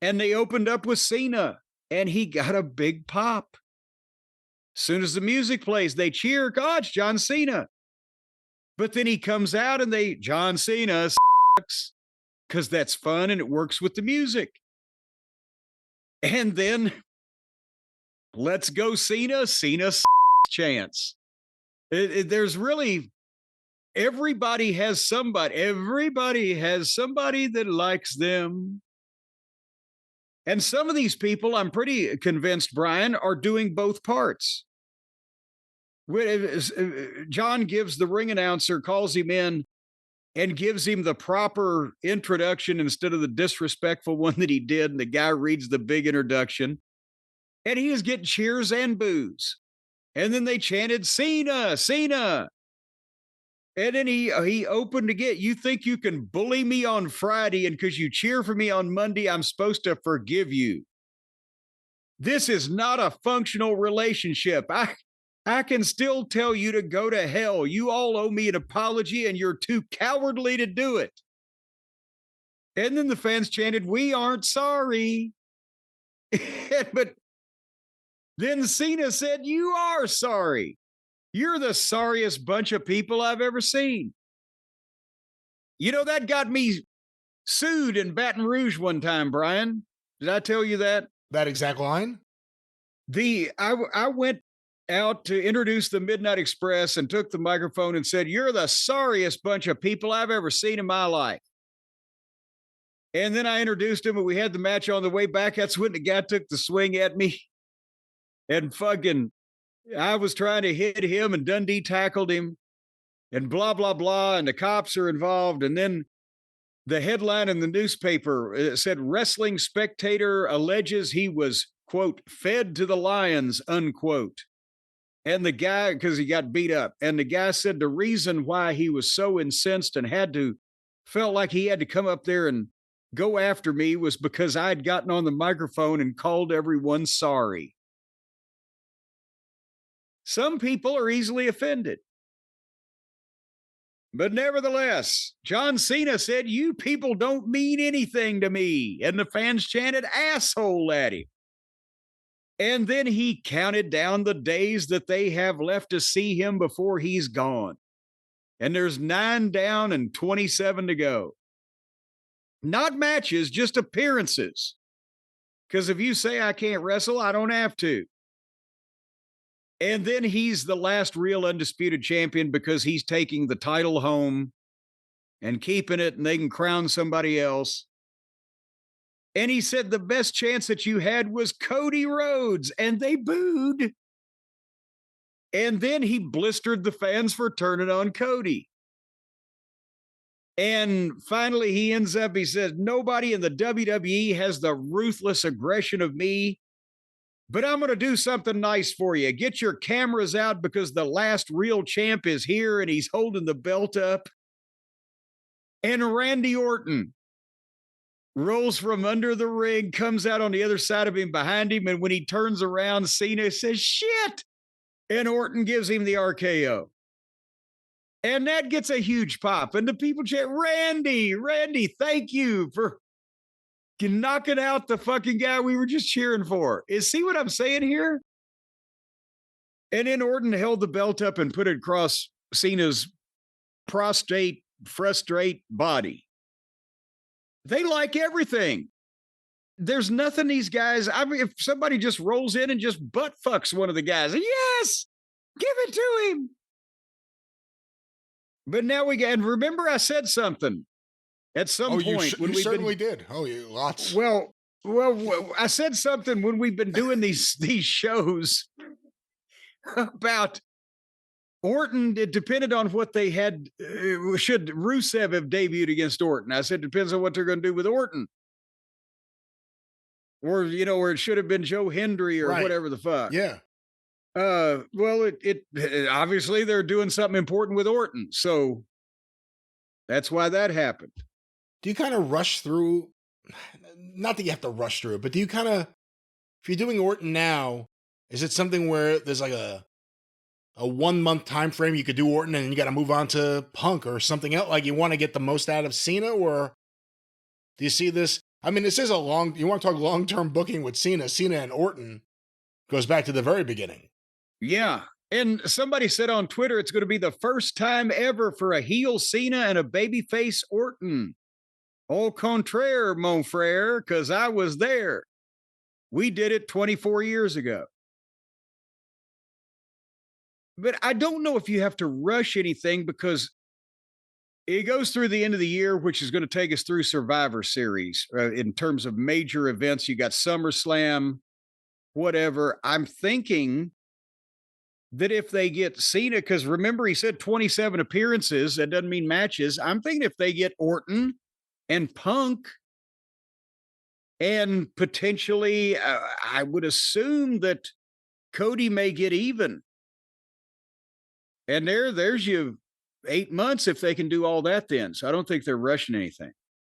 And they opened up with Cena, and he got a big pop. Soon as the music plays, they cheer, God, it's John Cena. But then he comes out and John Cena sucks, because that's fun and it works with the music. And then, let's go Cena chance. There's really, everybody has somebody that likes them. And some of these people, I'm pretty convinced, Brian, are doing both parts. John gives the ring announcer, calls him in, and gives him the proper introduction instead of the disrespectful one that he did. And the guy reads the big introduction. And he is getting cheers and boos. And then they chanted, Cena, Cena. And then he opened again. You think you can bully me on Friday, and because you cheer for me on Monday, I'm supposed to forgive you. This is not a functional relationship. I can still tell you to go to hell. You all owe me an apology, and you're too cowardly to do it. And then the fans chanted, we aren't sorry. But then Cena said, you are sorry. You're the sorriest bunch of people I've ever seen. You know, that got me sued in Baton Rouge one time, Brian. Did I tell you that? That exact line? I went out to introduce the Midnight Express and took the microphone and said, you're the sorriest bunch of people I've ever seen in my life. And then I introduced him and we had the match on the way back. That's when the guy took the swing at me. And fucking, I was trying to hit him and Dundee tackled him and blah, blah, blah. And the cops are involved. And then the headline in the newspaper said, Wrestling Spectator alleges he was, quote, fed to the lions, unquote. And the guy, because he got beat up, and the guy said the reason why he was so incensed and felt like he had to come up there and go after me was because I'd gotten on the microphone and called everyone sorry. Some people are easily offended. But nevertheless, John Cena said, you people don't mean anything to me. And the fans chanted asshole at him. And then he counted down the days that they have left to see him before he's gone. And there's 9 down and 27 to go. Not matches, just appearances. Because if you say I can't wrestle, I don't have to. And then he's the last real undisputed champion because he's taking the title home and keeping it, and they can crown somebody else. And he said the best chance that you had was Cody Rhodes, and they booed. And then he blistered the fans for turning on Cody. And finally, he says, nobody in the WWE has the ruthless aggression of me, but I'm going to do something nice for you. Get your cameras out because the last real champ is here, and he's holding the belt up. And Randy Orton rolls from under the ring, comes out on the other side of him behind him, and when he turns around, Cena says, shit! And Orton gives him the RKO. And that gets a huge pop. And the people chant, Randy, thank you for knocking out the fucking guy we were just cheering for. See what I'm saying here? And then Orton held the belt up and put it across Cena's frustrate body. They like everything. There's nothing these guys, I mean, if somebody just rolls in and just butt fucks one of the guys, yes, give it to him. But now and remember I said something at some point. You certainly did. Oh, you lots. Well, I said something when we've been doing these shows about Orton. It depended on what they had. Should Rusev have debuted against Orton? I said, depends on what they're going to do with Orton. Or, or it should have been Joe Hendry or whatever the fuck. Yeah. Well, it obviously they're doing something important with Orton. So that's why that happened. Do you kind of rush through? Not that you have to rush through it, but do you kind of, if you're doing Orton now, is it something where there's like a 1 month time frame you could do Orton and then you got to move on to Punk or something else? Like you want to get the most out of Cena, or do you see this? I mean, this is you want to talk long-term booking with Cena. Cena and Orton goes back to the very beginning. Yeah. And somebody said on Twitter it's going to be the first time ever for a heel Cena and a babyface Orton. Au contraire, mon frere, because I was there. We did it 24 years ago. But I don't know if you have to rush anything because it goes through the end of the year, which is going to take us through Survivor Series in terms of major events. You got SummerSlam, whatever. I'm thinking that if they get Cena, because remember, he said 27 appearances, that doesn't mean matches. I'm thinking if they get Orton and Punk, and potentially, I would assume that Cody may get even. And there's you 8 months if they can do all that then. So I don't think they're rushing anything.